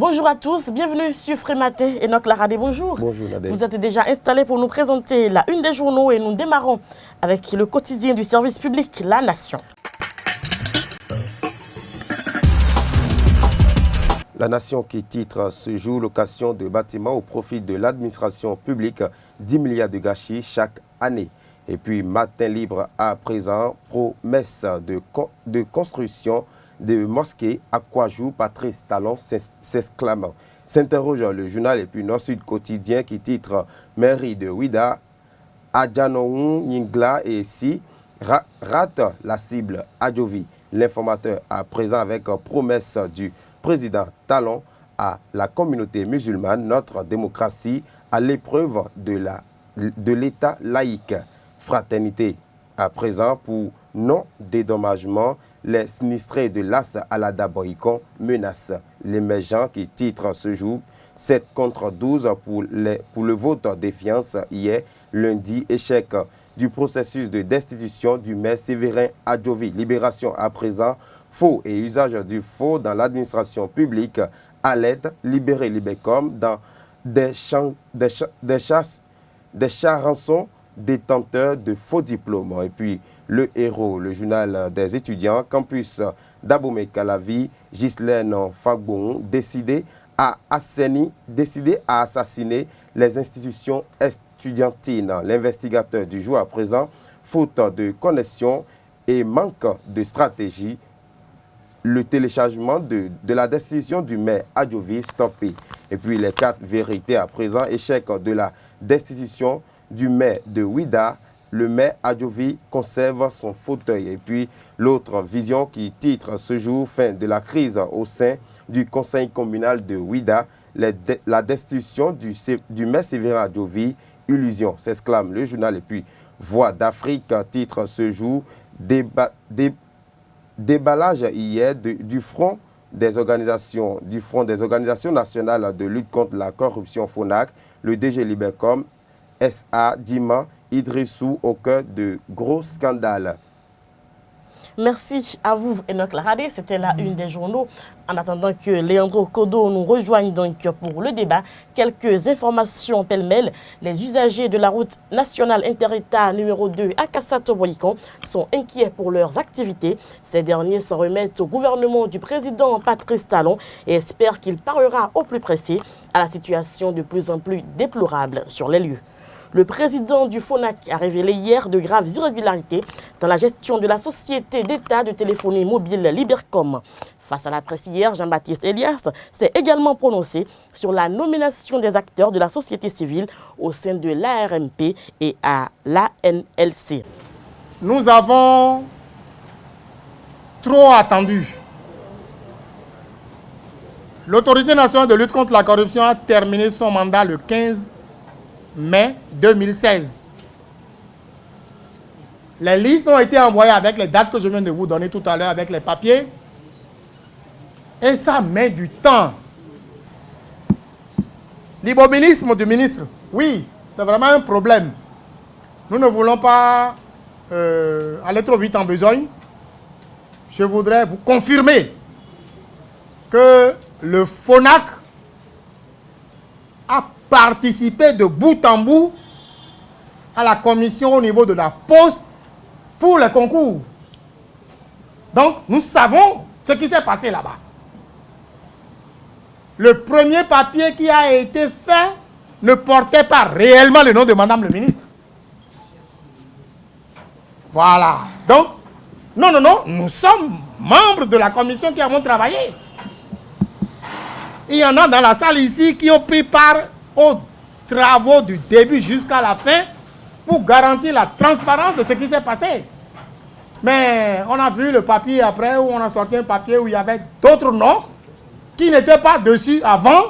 Bonjour à tous, bienvenue sur Frématin. Enoch Laradé, bonjour. Bonjour Nadé. Vous êtes déjà installés pour nous présenter la une des journaux et nous démarrons avec le quotidien du service public, La Nation. La Nation qui titre ce jour location de bâtiments au profit de l'administration publique, 10 milliards de gâchis chaque année. Et puis matin libre à présent, promesse de construction de mosquées, à quoi joue Patrice Talon s'exclame. S'interroge le journal et puis Nord-Sud quotidien qui titre mairie de Ouida, Adjanoun, Ningla et Si rate la cible Adjovi. L'informateur à présent avec promesse du président Talon à la communauté musulmane, notre démocratie à l'épreuve de l'État laïque. Fraternité à présent pour non-dédommagement, les sinistrés de l'As Alada Boycon menacent l'émergent qui titre ce jour 7 contre 12 pour le vote défiance hier, lundi, échec du processus de destitution du maire Séverin Adjovi. Libération à présent, faux et usage du faux dans l'administration publique à l'aide, libérer Libécom dans des charançons détenteurs de faux diplômes. Et puis le héros, le journal des étudiants, campus d'Abomey Calavi, Ghislaine Fagbon, décidé à assassiner les institutions estudiantines. L'investigateur du jour à présent, faute de connexion et manque de stratégie, le téléchargement de la décision du maire Adjovi stoppé. Et puis les 4 vérités à présent, échec de la destitution du maire de Ouida, le maire Adjovi conserve son fauteuil. Et puis l'autre vision qui titre ce jour fin de la crise au sein du conseil communal de Ouida, la destitution du maire Séverin Adjovi, illusion, s'exclame le journal. Et puis Voix d'Afrique titre ce jour déballage hier du front des organisations nationales de lutte contre la corruption FONAC, le DG Libécom SA Dima Idrissou au cœur de gros scandales. Merci à vous, Enoch Laradé. C'était la une des journaux. En attendant que Leandro Kodo nous rejoigne donc pour le débat, quelques informations pêle-mêle. Les usagers de la route nationale inter-État numéro 2 à Kassato-Boycon sont inquiets pour leurs activités. Ces derniers s'en remettent au gouvernement du président Patrice Talon et espèrent qu'il parlera au plus pressé à la situation de plus en plus déplorable sur les lieux. Le président du FONAC a révélé hier de graves irrégularités dans la gestion de la société d'État de téléphonie mobile Libercom. Face à la presse hier, Jean-Baptiste Elias s'est également prononcé sur la nomination des acteurs de la société civile au sein de l'ARMP et à l'ANLC. Nous avons trop attendu. L'autorité nationale de lutte contre la corruption a terminé son mandat le 15 mai 2016. Les listes ont été envoyées avec les dates que je viens de vous donner tout à l'heure, avec les papiers. Et ça met du temps. L'immobilisme du ministre, oui, c'est vraiment un problème. Nous ne voulons pas aller trop vite en besogne. Je voudrais vous confirmer que le FONAC a participé de bout en bout à la commission au niveau de la Poste pour les concours. Donc, nous savons ce qui s'est passé là-bas. Le premier papier qui a été fait ne portait pas réellement le nom de Madame le ministre. Voilà. Donc, non, nous sommes membres de la commission qui avons travaillé. Il y en a dans la salle ici qui ont pris part aux travaux du début jusqu'à la fin pour garantir la transparence de ce qui s'est passé. Mais on a vu le papier après où on a sorti un papier où il y avait d'autres noms qui n'étaient pas dessus avant.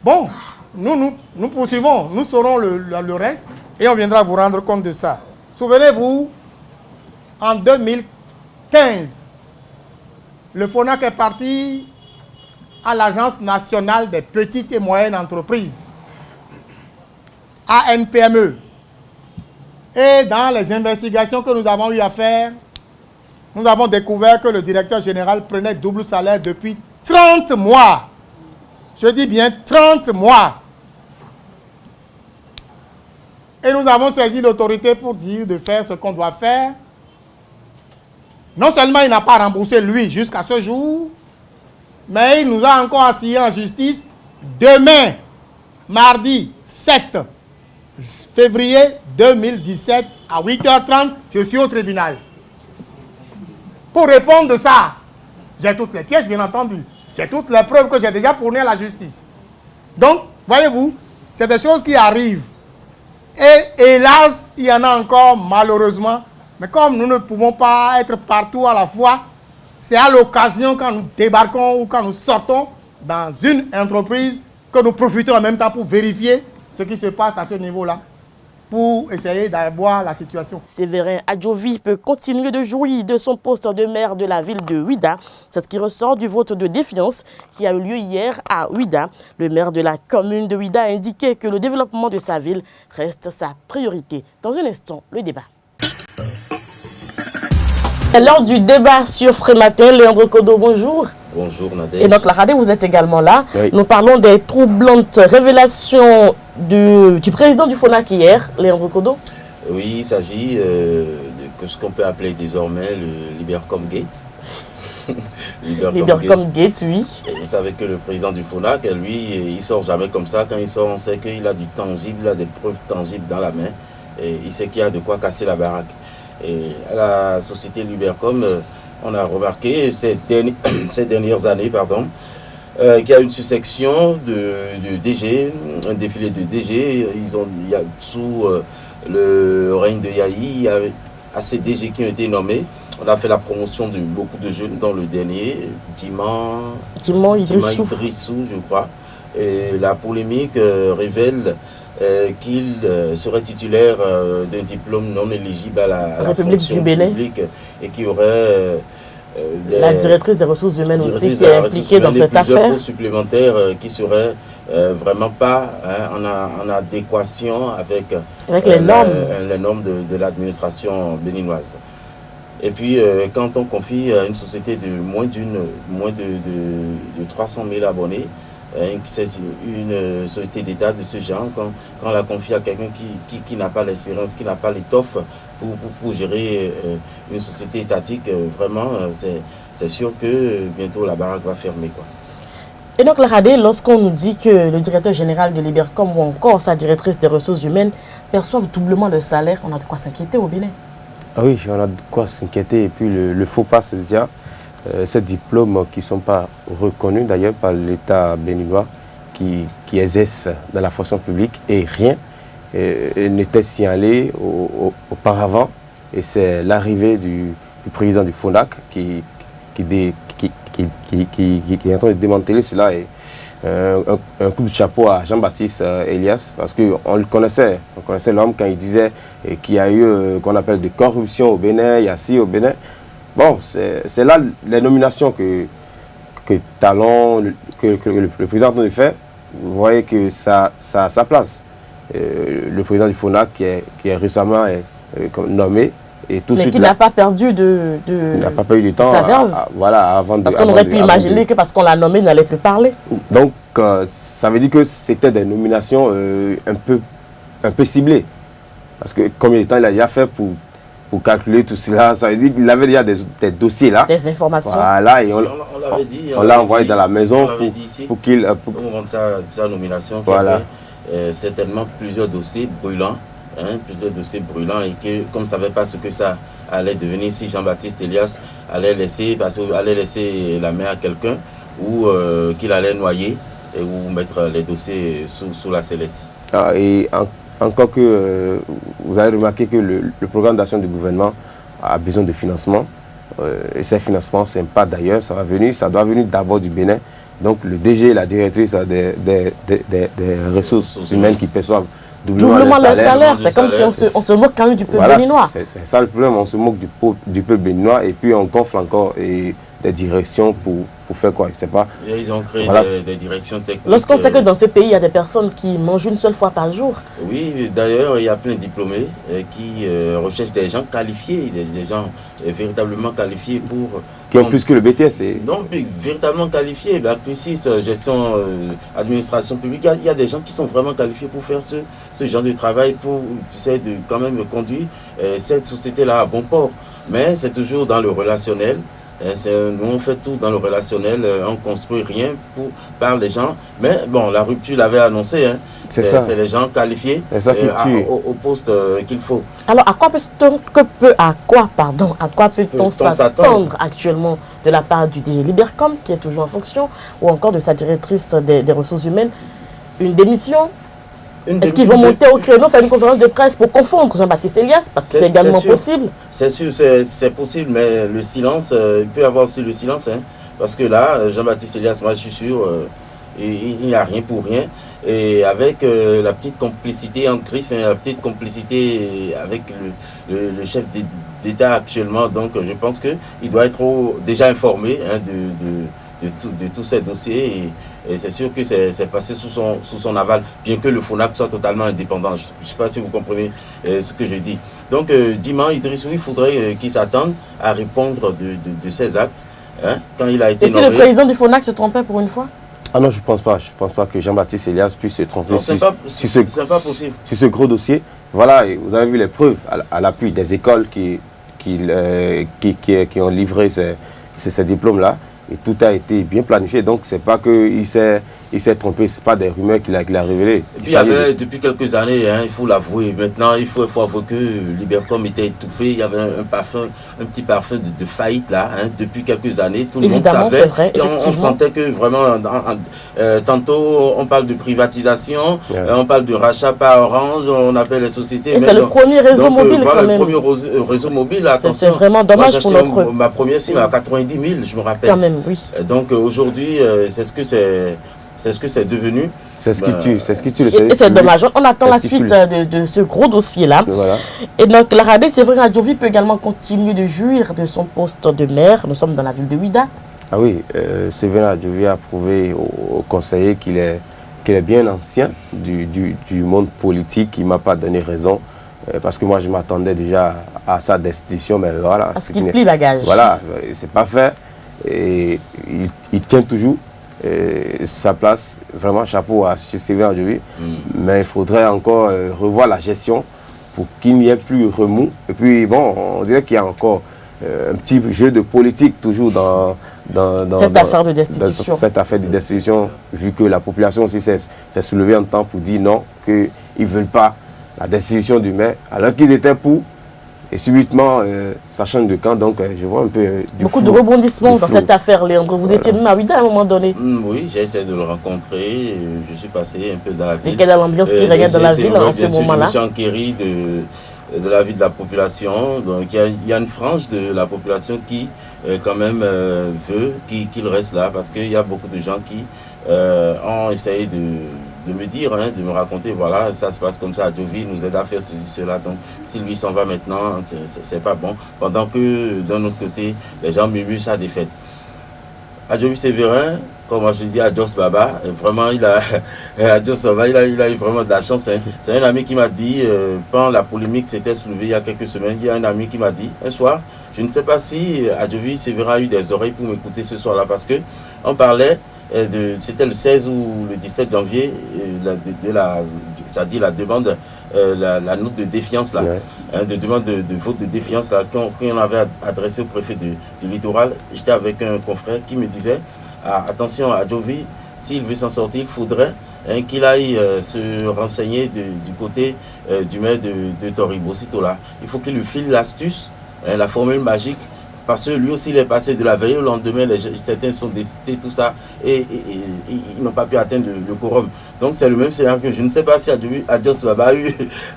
Bon, nous poursuivons, nous saurons le reste et on viendra vous rendre compte de ça. Souvenez-vous, en 2015, le FONAC est parti à l'Agence nationale des petites et moyennes entreprises, ANPME. Et dans les investigations que nous avons eu à faire, nous avons découvert que le directeur général prenait double salaire depuis 30 mois. Je dis bien 30 mois. Et nous avons saisi l'autorité pour dire de faire ce qu'on doit faire. Non seulement il n'a pas remboursé lui jusqu'à ce jour, mais il nous a encore assigné en justice demain, mardi 7 février 2017 à 8h30, je suis au tribunal. Pour répondre de ça, j'ai toutes les pièces, bien entendu. J'ai toutes les preuves que j'ai déjà fournies à la justice. Donc, voyez-vous, c'est des choses qui arrivent. Et hélas, il y en a encore malheureusement. Mais comme nous ne pouvons pas être partout à la fois, c'est à l'occasion quand nous débarquons ou quand nous sortons dans une entreprise que nous profitons en même temps pour vérifier ce qui se passe à ce niveau-là, pour essayer d'avoir la situation. Séverin Adjovi peut continuer de jouir de son poste de maire de la ville de Ouidah. C'est ce qui ressort du vote de défiance qui a eu lieu hier à Ouidah. Le maire de la commune de Ouidah a indiqué que le développement de sa ville reste sa priorité. Dans un instant, le débat. Lors du débat sur Frématin, Léandre Kodo, bonjour. Bonjour Nadège. Et donc la Radé, vous êtes également là. Oui. Nous parlons des troublantes révélations du président du FONAC hier, Léandre Kodo. Oui, il s'agit de ce qu'on peut appeler désormais le Libercom Gate. Libercom Gate, oui. Et vous savez que le président du FONAC, lui, il sort jamais comme ça. Quand il sort, on sait qu'il a du tangible, il a des preuves tangibles dans la main. Et il sait qu'il y a de quoi casser la baraque. Et à la société Libercom, on a remarqué ces dernières années, qu'il y a une succession de DG, un défilé de DG. Il y a sous le règne de Yahi, il y a assez de DG qui ont été nommés. On a fait la promotion de beaucoup de jeunes, dont le dernier, Diman Idrissou, je crois. Et la polémique révèle qu'il serait titulaire d'un diplôme non éligible à la République fonction du Bénin publique et qui aurait la directrice des ressources humaines aussi qui est impliquée dans cette affaire. Plusieurs postes supplémentaires qui seraient vraiment pas en adéquation avec les normes de l'administration béninoise. Et puis, quand on confie à une société de moins de 300 000 abonnés, c'est une société d'État de ce genre, quand on la confie à quelqu'un qui n'a pas l'expérience, qui n'a pas l'étoffe pour gérer une société étatique, vraiment, c'est sûr que bientôt la baraque va fermer, quoi. Et donc, la Radé, lorsqu'on nous dit que le directeur général de Libercom ou encore sa directrice des ressources humaines perçoivent doublement le salaire, on a de quoi s'inquiéter au Bénin. Ah oui, on a de quoi s'inquiéter. Et puis le faux pas, c'est déjà ces diplômes qui ne sont pas reconnus d'ailleurs par l'État béninois qui exerce dans la fonction publique et rien n'était signalé auparavant. Et c'est l'arrivée du président du FONAC qui est en train de démanteler cela. Et un coup de chapeau à Jean-Baptiste Elias, parce qu'on le connaissait. On connaissait l'homme quand il disait qu'il y a eu qu'on appelle de corruption au Bénin, il y a ci au Bénin. Bon, c'est là les nominations que Talon, que le président de fait, vous voyez que ça a sa place. Le président du FONAC qui est récemment nommé. Et tout mais qui n'a pas perdu il n'a pas perdu du temps sa verve. Voilà, avant parce qu'on aurait pu imaginer que parce qu'on l'a nommé, il n'allait plus parler. Donc, ça veut dire que c'était des nominations un peu ciblées. Parce que combien de temps il a déjà fait pour calculer tout cela, ça veut dire qu'il avait déjà des dossiers là. Des informations. Voilà, et on l'avait dit. On l'a envoyé dans la maison pour qu'il... Au moment de sa nomination, voilà. Il y avait certainement plusieurs dossiers brûlants. Plusieurs dossiers brûlants et que, comme on ne savait pas ce que ça allait devenir, si Jean-Baptiste Elias allait laisser la main à quelqu'un ou qu'il allait noyer ou mettre les dossiers sous la sellette. Et encore que vous avez remarqué que le programme d'action du gouvernement a besoin de financement. Et ces financements, ce n'est pas d'ailleurs, ça doit venir d'abord du Bénin. Donc le DG et la directrice des ressources humaines qui perçoivent doublement le salaire. C'est comme si on se moque quand même du peuple béninois. C'est ça le problème, on se moque du peuple béninois et puis on gonfle encore des directions pour faire quoi, je sais pas. Et ils ont créé des directions techniques. Lorsqu'on sait que dans ce pays, il y a des personnes qui mangent une seule fois par jour. Oui, d'ailleurs, il y a plein de diplômés qui recherchent des gens qualifiés, des gens véritablement qualifiés pour Qui ont plus que le BTS. Non, véritablement qualifiés. Bac plus 6, gestion, administration publique. Il y a des gens qui sont vraiment qualifiés pour faire ce genre de travail, pour, tu sais, de quand même conduire cette société-là à bon port. Mais c'est toujours dans le relationnel. Nous, on fait tout dans le relationnel, on ne construit rien par les gens. Mais bon, la rupture l'avait annoncé. Hein. C'est les gens qualifiés au poste qu'il faut. Alors, à quoi peut-on s'attendre actuellement de la part du DG Libercom, qui est toujours en fonction, ou encore de sa directrice des ressources humaines? Une démission? Est-ce qu'ils vont monter au créneau, faire une conférence de presse pour confondre Jean-Baptiste Elias? Parce que c'est également possible. C'est sûr, c'est possible, mais le silence, il peut y avoir aussi le silence. Hein, parce que là, Jean-Baptiste Elias, moi je suis sûr, il n'y a rien pour rien. Et avec la petite complicité entre griffes, la petite complicité avec le chef d'État actuellement, donc je pense qu'il doit être déjà informé hein, de tous ces dossiers. Et c'est sûr que c'est passé sous son aval, bien que le FONAC soit totalement indépendant. Je ne sais pas si vous comprenez ce que je dis. Donc, Dima Idrissou, il faudrait qu'il s'attende à répondre de ses actes hein, quand il a été nommé. Et si le président du FONAC se trompait pour une fois? Ah non, je ne pense pas. Je pense pas que Jean-Baptiste Elias puisse se tromper c'est pas possible. Sur ce gros dossier. Voilà, et vous avez vu les preuves à l'appui des écoles qui ont livré ces diplômes-là. Et tout a été bien planifié, donc c'est pas qu'il s'est trompé, c'est pas des rumeurs qu'il a révélées. Et puis il y avait depuis quelques années, hein, il faut l'avouer, maintenant il faut avouer que Libercom était étouffé, il y avait un petit parfum de faillite là, hein, depuis quelques années, tout le monde savait. Vrai, et on sentait que vraiment, tantôt on parle de privatisation, on parle de rachat par Orange, on appelle les sociétés. Et c'est le premier réseau mobile voilà, quand même. Le premier réseau mobile, c'est vraiment dommage pour notre... Ma première SIM à 90 000, je me rappelle. Quand même. Oui. Donc aujourd'hui, c'est ce que c'est devenu. C'est ce qui tue. Et c'est dommage. On attend la suite de ce gros dossier-là. Voilà. Et donc, la RADE, c'est vrai, Adjovi peut également continuer de jouir de son poste de maire. Nous sommes dans la ville de Ouidah. Ah oui, Séverin Adjovi a prouvé au conseiller qu'il est bien ancien du monde politique. Il ne m'a pas donné raison. Parce que moi, je m'attendais déjà à sa destitution. Mais voilà. Parce qu'il plie bagage. Voilà, c'est pas fait. Et il tient toujours sa place, vraiment chapeau à Séverin Adjovi. Mais il faudrait encore revoir la gestion pour qu'il n'y ait plus remous. Et puis bon, on dirait qu'il y a encore un petit jeu de politique toujours dans cette affaire de destitution. Cette affaire de destitution, vu que la population aussi s'est soulevée en temps pour dire non, qu'ils ne veulent pas la destitution du maire, alors qu'ils étaient pour. Et subitement, ça change de camp, donc je vois un peu beaucoup de rebondissements dans cette affaire, Léandre. Vous étiez même à Ouidah à un moment donné. Oui, j'ai essayé de le rencontrer. Je suis passé un peu dans la ville. Et quelle est l'ambiance qui règne dans la ville en ce moment-là? Je me suis enquéri de la vie de la population. Donc il y a une frange de la population qui, quand même, veut qu'il reste là, parce qu'il y a beaucoup de gens qui ont essayé de me dire, hein, de me raconter, voilà, ça se passe comme ça, Adjovi nous aide à faire ceci, cela, donc si lui s'en va maintenant, c'est pas bon. Pendant que, d'un autre côté, les gens murmurent sa défaite. Adjovi Séverin, comme je dis, Adios Baba, vraiment, Adios Baba, il a eu vraiment de la chance. Hein. C'est un ami qui m'a dit, quand la polémique s'était soulevée il y a quelques semaines, il y a un ami qui m'a dit, un soir, je ne sais pas si Adjovi Séverin a eu des oreilles pour m'écouter ce soir-là, parce que on parlait c'était le 16 ou le 17 janvier, c'est-à-dire la demande, la note de défiance, là, hein, de demande de vote de défiance là, qu'on avait adressé au préfet du littoral. J'étais avec un confrère qui me disait, attention à Adjovi, s'il veut s'en sortir, il faudrait hein, qu'il aille se renseigner du côté du maire de Toribo, sitôt là. Il faut qu'il lui file l'astuce, hein, la formule magique. Parce que lui aussi, il est passé de la veille au lendemain, certains sont décidés, tout ça, et ils n'ont pas pu atteindre le quorum. Donc c'est le même scénario que je ne sais pas si Adios Baba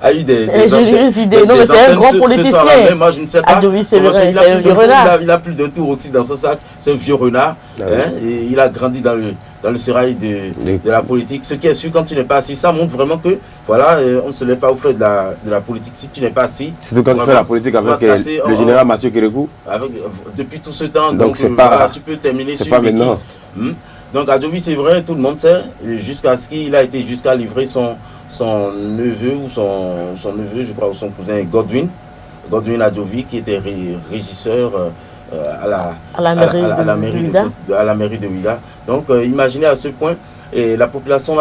a eu des idées. Non, mais c'est un grand politicien. Mais moi, je ne sais pas. Adjovi, c'est un vieux renard. Il a plus de tours aussi dans son sac. C'est un vieux renard. Hein, et il a grandi dans le sérail de la politique. Ce qui est sûr, quand tu n'es pas assis, ça montre vraiment que, voilà, on ne se lève pas au fait de la politique. Si tu n'es pas assis... Surtout quand tu fais la politique avec le général Mathieu Kérékou. Depuis tout ce temps, donc voilà, tu peux terminer sur pas maintenant. Donc Adjovi, c'est vrai, tout le monde sait, jusqu'à ce qu'il a été jusqu'à livrer son neveu ou son neveu, je crois, ou son cousin Godwin Adjovi, qui était régisseur à la mairie de Ouida. Donc imaginez à ce point, et la population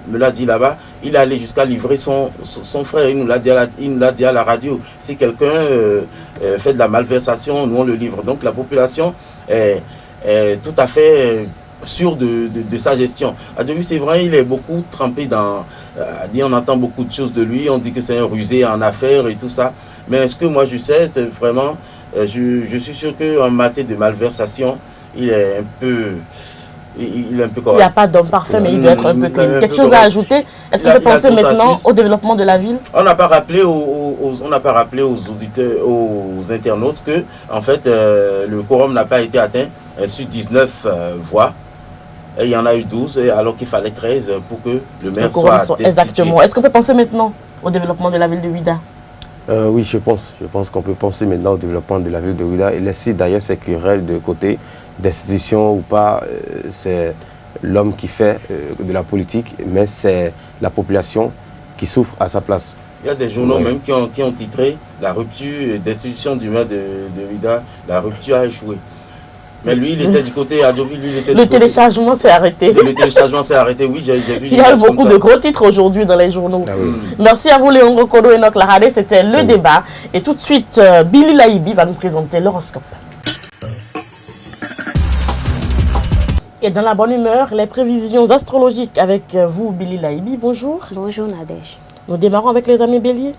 me l'a dit là-bas, il est allé jusqu'à livrer son frère, il nous l'a dit à la radio. Si quelqu'un fait de la malversation, nous on le livre. Donc la population est tout à fait sûr de sa gestion. Adjovi, c'est vrai, il est beaucoup trempé dans... on entend beaucoup de choses de lui, on dit que c'est un rusé en affaires et tout ça. Mais ce que moi je sais, c'est vraiment... je suis sûr qu'en matière de malversation, il est un peu correct. Il n'y a pas d'homme parfait, mais il doit être un peu clean. Quelque chose à ajouter? Est-ce que vous pensez maintenant au développement de la ville? On n'a pas rappelé aux auditeurs, aux internautes que, en fait, le quorum n'a pas été atteint sur 19 voix. Et il y en a eu 12, alors qu'il fallait 13 pour que le maire soit destitué. Exactement. Est-ce qu'on peut penser maintenant au développement de la ville de Ouida? Oui, je pense qu'on peut penser maintenant au développement de la ville de Ouida et laisser d'ailleurs ces querelles de côté, d'institution ou pas, c'est l'homme qui fait de la politique, mais c'est la population qui souffre à sa place. Il y a des journaux même qui ont titré la rupture d'institution du maire de Ouida, la rupture a échoué. Mais lui, il était du côté, Adjovi, lui, il était Le téléchargement s'est arrêté. Le téléchargement s'est arrêté, oui, j'ai vu. Il y a beaucoup de gros titres aujourd'hui dans les journaux. Ah oui. Merci à vous, Léandro Kodo et Enoch Laradé. C'était le débat. Et tout de suite, Billy Laibi va nous présenter l'horoscope. Et dans la bonne humeur, les prévisions astrologiques avec vous, Billy Laibi. Bonjour. Bonjour, Nadège. Nous démarrons avec les amis béliers.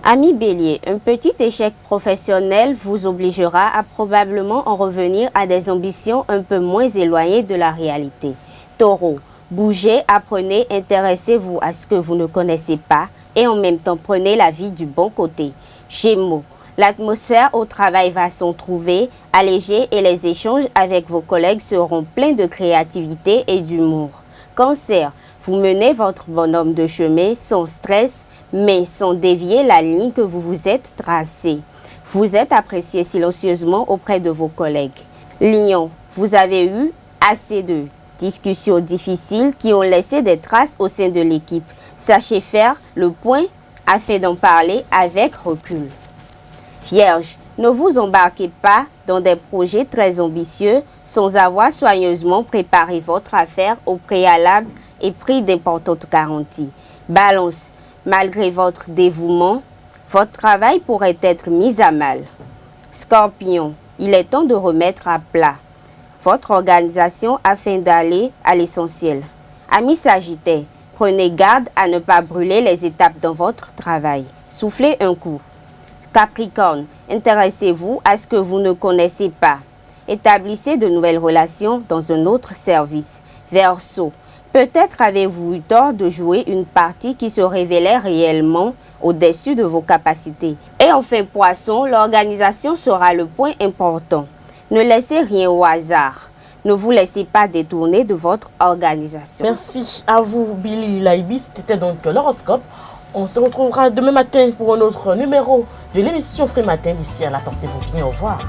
Ami Bélier, un petit échec professionnel vous obligera à probablement en revenir à des ambitions un peu moins éloignées de la réalité. Taureau, bougez, apprenez, intéressez-vous à ce que vous ne connaissez pas et en même temps prenez la vie du bon côté. Gémeaux, l'atmosphère au travail va s'en trouver allégée et les échanges avec vos collègues seront pleins de créativité et d'humour. Cancer, vous menez votre bonhomme de chemin sans stress, mais sans dévier la ligne que vous vous êtes tracée. Vous êtes apprécié silencieusement auprès de vos collègues. Lion, vous avez eu assez de discussions difficiles qui ont laissé des traces au sein de l'équipe. Sachez faire le point afin d'en parler avec recul. Vierge, ne vous embarquez pas dans des projets très ambitieux sans avoir soigneusement préparé votre affaire au préalable et pris d'importantes garanties. Balance, malgré votre dévouement, votre travail pourrait être mis à mal. Scorpion, il est temps de remettre à plat votre organisation afin d'aller à l'essentiel. Amis Sagittaire, prenez garde à ne pas brûler les étapes dans votre travail. Soufflez un coup. Capricorne, intéressez-vous à ce que vous ne connaissez pas. Établissez de nouvelles relations dans un autre service. Verseau, peut-être avez-vous eu tort de jouer une partie qui se révélait réellement au-dessus de vos capacités. Et enfin, Poisson, l'organisation sera le point important. Ne laissez rien au hasard. Ne vous laissez pas détourner de votre organisation. Merci à vous, Billy Laibi. C'était donc l'horoscope. On se retrouvera demain matin pour un autre numéro de l'émission Frais Matin. D'ici là, portez-vous bien. Au revoir.